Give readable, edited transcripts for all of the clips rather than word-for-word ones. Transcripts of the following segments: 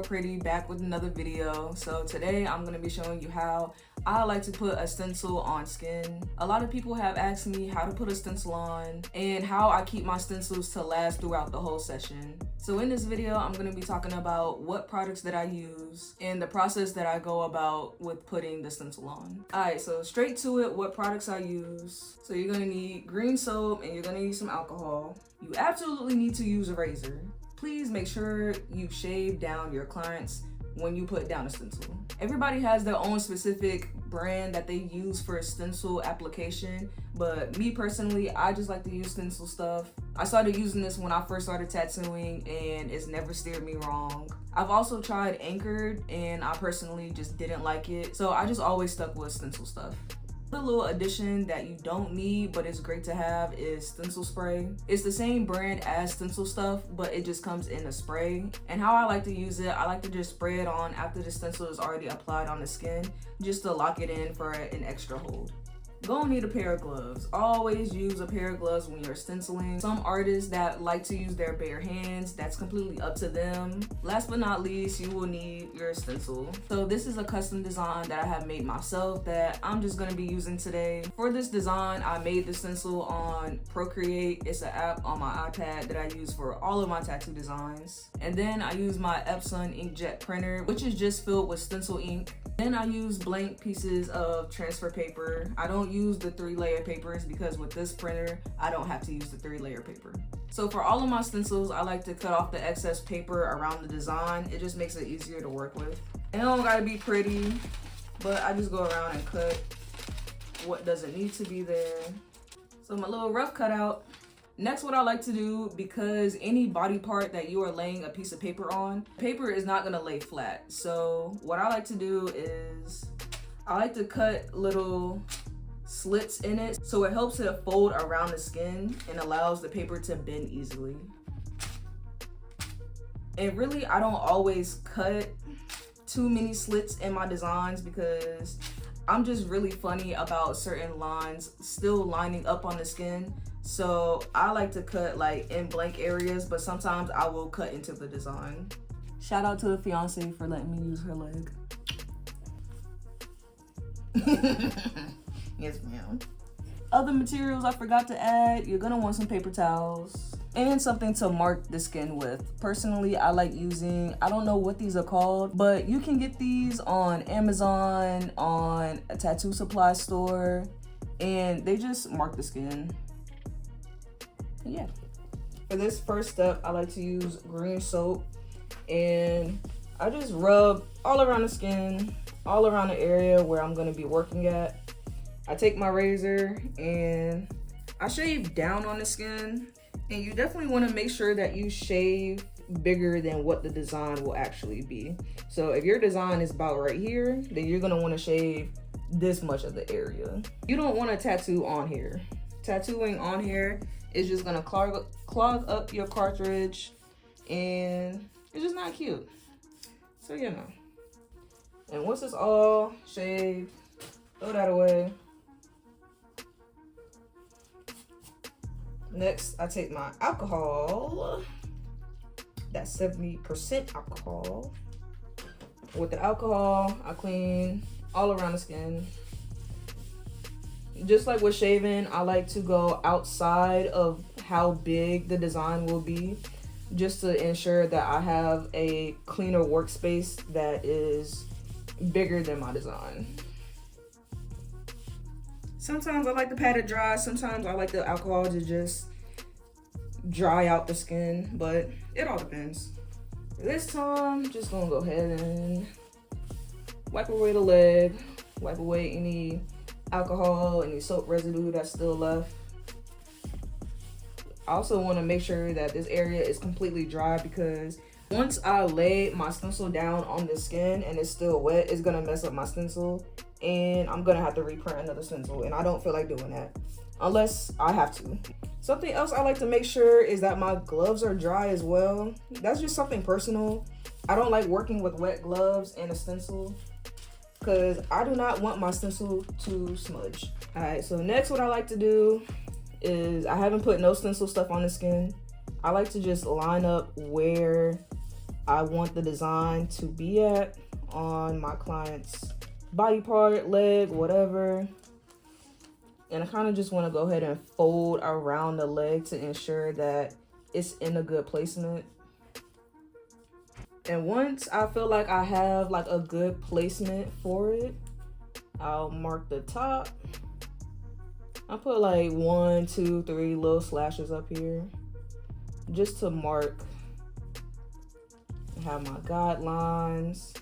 Pretty, back with another video. So today I'm going to be showing you how I like to put a stencil on skin. A lot of people have asked me how to put a stencil on and how I keep my stencils to last throughout the whole session. So in this video, I'm going to be talking about what products that I use and the process that I go about with putting the stencil on. Alright, so straight to it, what products I use. So you're going to need green soap and you're going to need some alcohol. You absolutely need to use a razor. Please make sure you shave down your clients when you put down a stencil. Everybody has their own specific brand that they use for a stencil application, but me personally, I just like to use stencil stuff. I started using this when I first started tattooing and it's never steered me wrong. I've also tried anchored and I personally just didn't like it, so I just always stuck with stencil stuff. The little addition that you don't need but it's great to have is stencil spray. It's the same brand as stencil stuff, but it just comes in a spray. And how I like to use it, I like to just spray it on after the stencil is already applied on the skin, just to lock it in for an extra hold. Gonna need a pair of gloves. Always use a pair of gloves when you're stenciling. Some artists that like to use their bare hands, that's completely up to them. Last but not least, you will need your stencil. So this is a custom design that I have made myself that I'm just gonna be using today. For this design, I made the stencil on Procreate. It's an app on my iPad that I use for all of my tattoo designs. And then I use my Epson inkjet printer, which is just filled with stencil ink. Then I use blank pieces of transfer paper. I don't use the 3-layer papers because with this printer, I don't have to use the 3-layer paper. So for all of my stencils, I like to cut off the excess paper around the design. It just makes it easier to work with. And it don't gotta be pretty, but I just go around and cut what doesn't need to be there. So my little rough cutout. Next, what I like to do, because any body part that you are laying a piece of paper on, paper is not gonna lay flat. So what I like to do is I like to cut little slits in it so it helps it fold around the skin and allows the paper to bend easily. And really, I don't always cut too many slits in my designs because I'm just really funny about certain lines still lining up on the skin. So I like to cut like in blank areas, but sometimes I will cut into the design. Shout out to the fiance for letting me use her leg. Yes, ma'am. Other materials I forgot to add, you're gonna want some paper towels and something to mark the skin with. Personally, I like using, I don't know what these are called, but you can get these on Amazon, on a tattoo supply store, and they just mark the skin. Yeah. For this first step, I like to use green soap and I just rub all around the skin, all around the area where I'm gonna be working at. I take my razor and I shave down on the skin, and you definitely want to make sure that you shave bigger than what the design will actually be. So if your design is about right here, then you're gonna want to shave this much of the area. You don't want to tattoo on here. Tattooing on here is just gonna clog up your cartridge and it's just not cute. So you know. And once it's all shaved, throw that away. Next, I take my alcohol. That's 70% alcohol. With the alcohol, I clean all around the skin. Just like with shaving, I like to go outside of how big the design will be, just to ensure that I have a cleaner workspace that is bigger than my design. Sometimes I like to pat it dry, sometimes I like the alcohol to just dry out the skin, but it all depends. This time, just gonna go ahead and wipe away the leg, wipe away any alcohol, any soap residue that's still left. I also want to make sure that this area is completely dry because once I lay my stencil down on the skin and it's still wet, it's gonna mess up my stencil and I'm gonna have to reprint another stencil, and I don't feel like doing that unless I have to. Something else I like to make sure is that my gloves are dry as well. That's just something personal. I don't like working with wet gloves and a stencil because I do not want my stencil to smudge. All right, so next what I like to do is, I haven't put no stencil stuff on the skin. I like to just line up where I want the design to be at on my client's body part, leg, whatever. And I kind of just want to go ahead and fold around the leg to ensure that it's in a good placement. And once I feel like I have like a good placement for it, I'll mark the top. I put like 1, 2, 3 little slashes up here just to mark. I have my guidelines.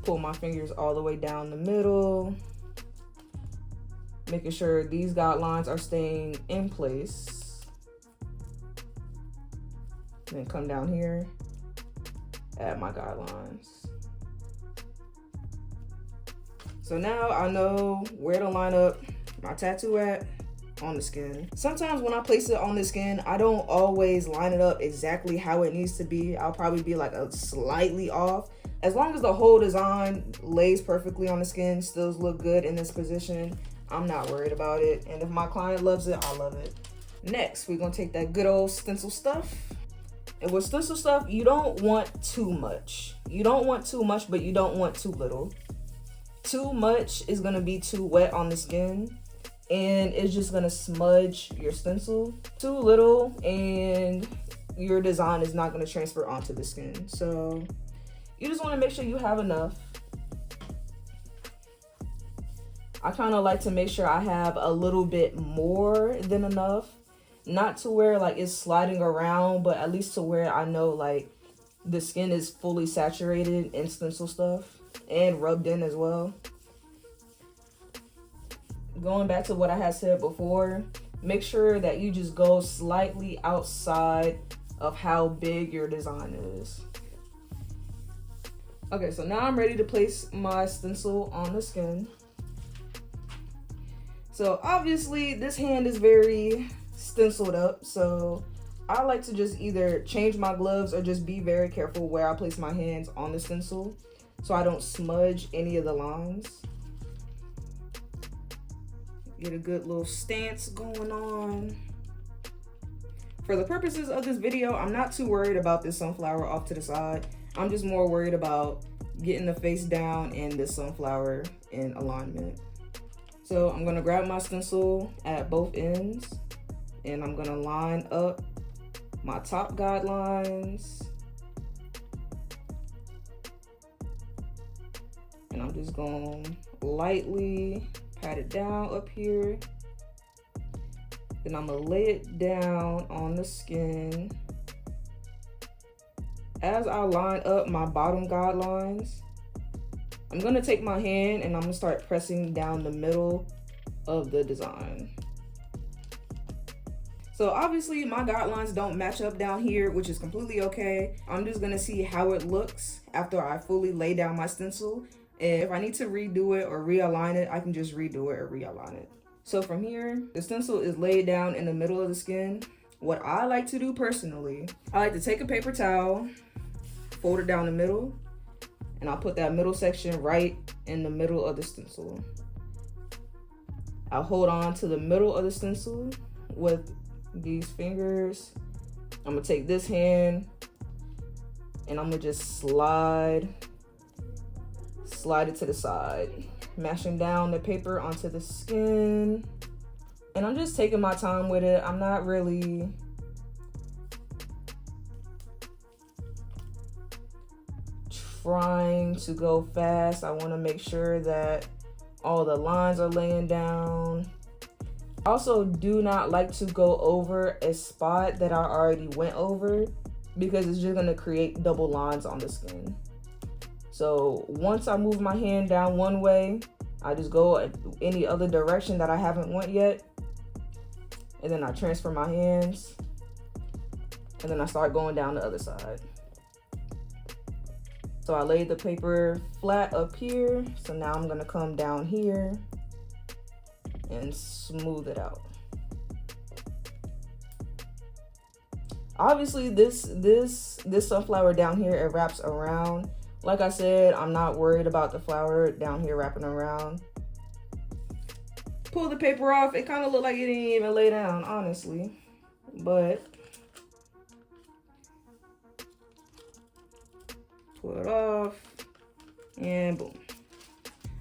Pull my fingers all the way down the middle, making sure these guidelines are staying in place. Then come down here, add my guidelines. So now I know where to line up my tattoo at on the skin. Sometimes when I place it on the skin, I don't always line it up exactly how it needs to be. I'll probably be like a slightly off. As long as the whole design lays perfectly on the skin, still look good in this position, I'm not worried about it. And if my client loves it, I love it. Next, we're gonna take that good old stencil stuff. And with stencil stuff, you don't want too much. You don't want too much, but you don't want too little. Too much is gonna be too wet on the skin, and it's just gonna smudge your stencil. Too little, and your design is not gonna transfer onto the skin. So you just wanna make sure you have enough. I kinda like to make sure I have a little bit more than enough. Not to where like it's sliding around, but at least to where I know like the skin is fully saturated in stencil stuff and rubbed in as well. Going back to what I had said before, make sure that you just go slightly outside of how big your design is. Okay, so now I'm ready to place my stencil on the skin. So obviously this hand is very stenciled up, so I like to just either change my gloves or just be very careful where I place my hands on the stencil so I don't smudge any of the lines. Get a good little stance going on. For the purposes of this video, I'm not too worried about this sunflower off to the side. I'm just more worried about getting the face down and the sunflower in alignment. So I'm gonna grab my stencil at both ends and I'm gonna line up my top guidelines. And I'm just gonna lightly pat it down up here. Then I'm gonna lay it down on the skin. As I line up my bottom guidelines, I'm gonna take my hand and I'm gonna start pressing down the middle of the design. So obviously my guidelines don't match up down here, which is completely okay. I'm just gonna see how it looks after I fully lay down my stencil. And if I need to redo it or realign it, I can just redo it or realign it. So from here, the stencil is laid down in the middle of the skin. What I like to do personally, I like to take a paper towel, fold it down the middle, and I'll put that middle section right in the middle of the stencil. I'll hold on to the middle of the stencil with these fingers. I'm gonna take this hand and I'm gonna just slide it to the side, mashing down the paper onto the skin. And I'm just taking my time with it. I'm not really trying to go fast. I want to make sure that all the lines are laying down. I also do not like to go over a spot that I already went over because it's just going to create double lines on the skin. So once I move my hand down one way, I just go any other direction that I haven't went yet. And then I transfer my hands. And then I start going down the other side. So I laid the paper flat up here. So now I'm gonna come down here and smooth it out. Obviously this sunflower down here, it wraps around. Like I said, I'm not worried about the flower down here wrapping around. Pull the paper off. It kind of looked like it didn't even lay down, honestly. But pull it off, and boom.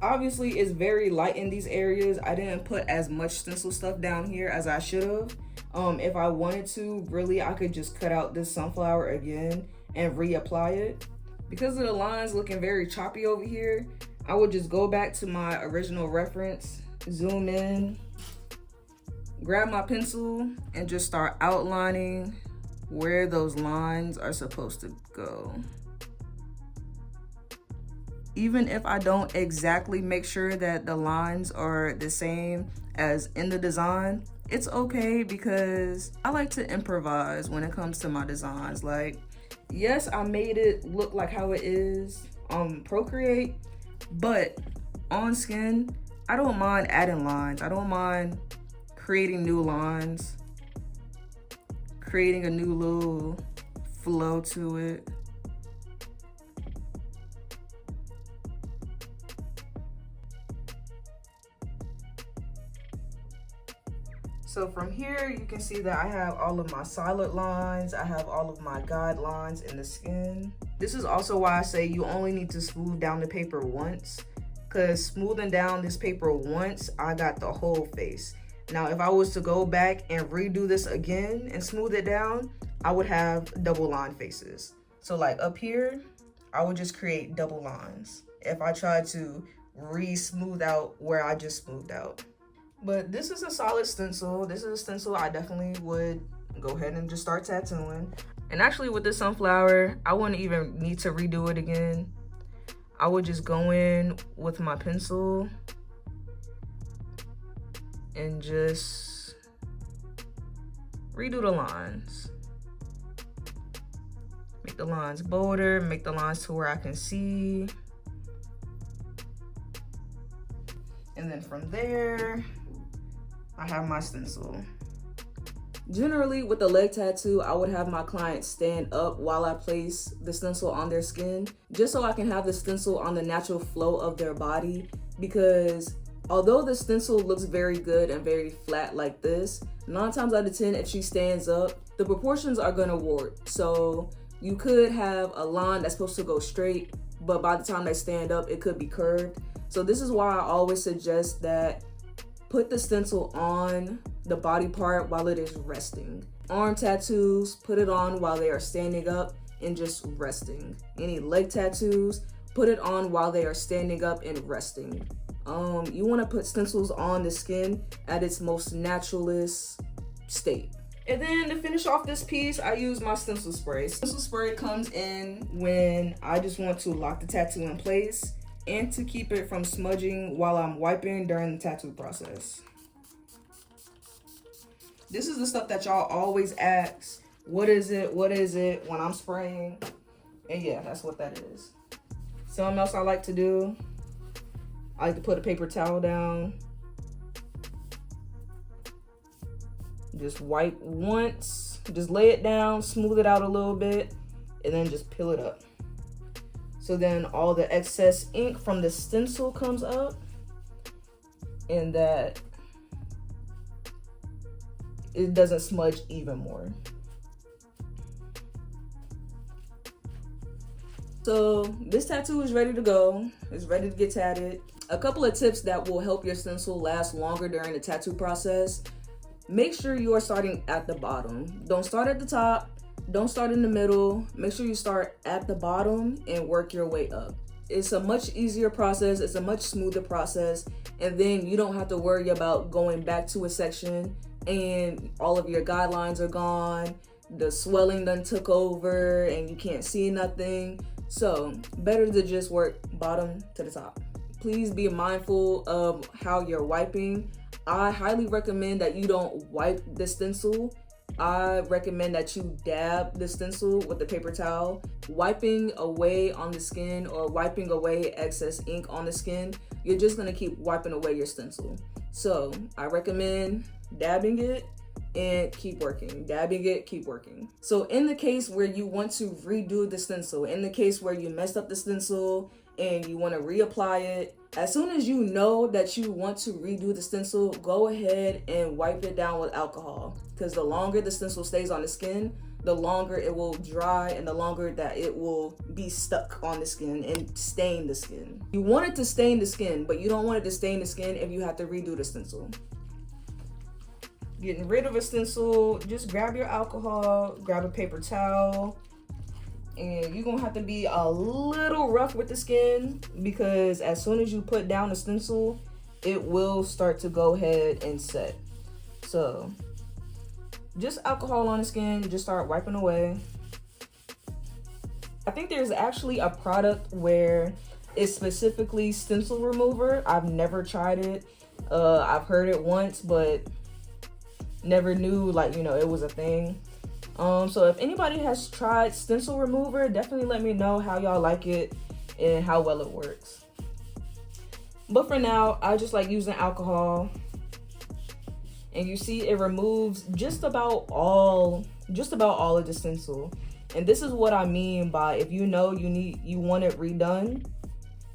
Obviously, it's very light in these areas. I didn't put as much stencil stuff down here as I should have. If I wanted to, really, I could just cut out this sunflower again and reapply it. Because of the lines looking very choppy over here, I would just go back to my original reference, zoom in, grab my pencil, and just start outlining where those lines are supposed to go. Even if I don't exactly make sure that the lines are the same as in the design, it's okay because I like to improvise when it comes to my designs. Like, yes, I made it look like how it is on Procreate, but on Skin, I don't mind adding lines. I don't mind creating new lines, creating a new little flow to it. So from here, you can see that I have all of my solid lines. I have all of my guidelines in the skin. This is also why I say you only need to smooth down the paper once, because smoothing down this paper once, I got the whole face. Now, if I was to go back and redo this again and smooth it down, I would have double line faces. So like up here, I would just create double lines if I tried to re-smooth out where I just smoothed out. But this is a solid stencil. This is a stencil I definitely would go ahead and just start tattooing. And actually with this sunflower, I wouldn't even need to redo it again. I would just go in with my pencil and just redo the lines. Make the lines bolder, make the lines to where I can see. And then from there, I have my stencil. Generally, with the leg tattoo, I would have my client stand up while I place the stencil on their skin, just so I can have the stencil on the natural flow of their body. Because although the stencil looks very good and very flat like this, 9 times out of 10, if she stands up, the proportions are gonna warp. So you could have a line that's supposed to go straight, but by the time they stand up, it could be curved. So this is why I always suggest that put the stencil on the body part while it is resting. Arm tattoos, put it on while they are standing up and just resting. Any leg tattoos, put it on while they are standing up and resting. You want to put stencils on the skin at its most naturalist state. And then to finish off this piece, I use my stencil spray. Stencil spray comes in when I just want to lock the tattoo in place and to keep it from smudging while I'm wiping during the tattoo process. This is the stuff that y'all always ask, what is it when I'm spraying? And yeah, that's what that is. Something else I like to do, I like to put a paper towel down. Just wipe once, just lay it down, smooth it out a little bit, and then just peel it up. So then all the excess ink from the stencil comes up, and that it doesn't smudge even more. So this tattoo is ready to go. It's ready to get tatted. A couple of tips that will help your stencil last longer during the tattoo process. Make sure you are starting at the bottom. Don't start at the top. Don't start in the middle. Make sure you start at the bottom and work your way up. It's a much easier process. It's a much smoother process. And then you don't have to worry about going back to a section and all of your guidelines are gone. The swelling done took over and you can't see nothing. So better to just work bottom to the top. Please be mindful of how you're wiping. I highly recommend that you don't wipe the stencil. I recommend that you dab the stencil with the paper towel. Wiping away on the skin or wiping away excess ink on the skin, you're just gonna keep wiping away your stencil. So I recommend dabbing it and keep working. Dabbing it, keep working. So in the case where you want to redo the stencil, in the case where you messed up the stencil and you want to reapply it As soon as you know that you want to redo the stencil, go ahead and wipe it down with alcohol, because the longer the stencil stays on the skin, the longer it will dry and the longer that it will be stuck on the skin and stain the skin. You want it to stain the skin, but you don't want it to stain the skin if you have to redo the stencil. Getting rid of a stencil, just grab your alcohol, grab a paper towel, and you're gonna have to be a little rough with the skin, because as soon as you put down the stencil, it will start to go ahead and set. So just alcohol on the skin, just start wiping away. I think there's actually a product where it's specifically stencil remover. I've never tried it. I've heard it once, but never knew, like, you know, it was a thing. So if anybody has tried stencil remover, definitely let me know how y'all like it and how well it works. But for now, I just like using alcohol. And you see it removes just about all of the stencil. And this is what I mean by, if you know you want it redone.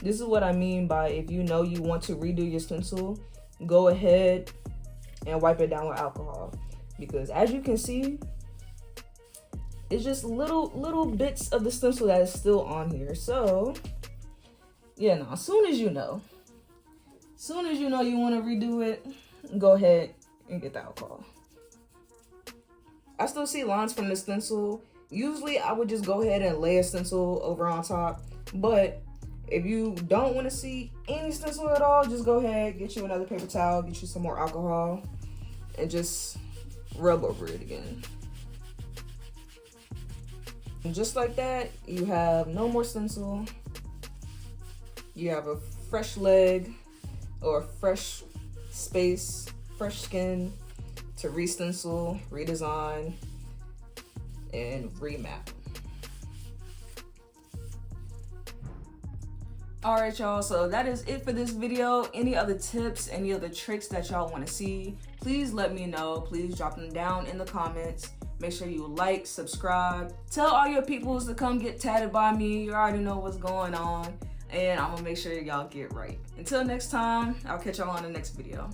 This is what I mean by, if you know you want to redo your stencil, go ahead and wipe it down with alcohol. Because as you can see, it's just little bits of the stencil that is still on here. So yeah, no, as soon as you know you want to redo it, go ahead and get the alcohol. I still see lines from the stencil. Usually I would just go ahead and lay a stencil over on top, but if you don't want to see any stencil at all, just go ahead, get you another paper towel, get you some more alcohol, and just rub over it again. And just like that, you have no more stencil. You have a fresh leg or a fresh space, fresh skin to re-stencil, redesign, and remap. All right, y'all, so that is it for this video. Any other tips, any other tricks that y'all want to see, please let me know. Please drop them down in the comments. Make sure you like, subscribe, tell all your peoples to come get tatted by me. You already know what's going on, and I'm gonna make sure y'all get right. Until next time, I'll catch y'all on the next video.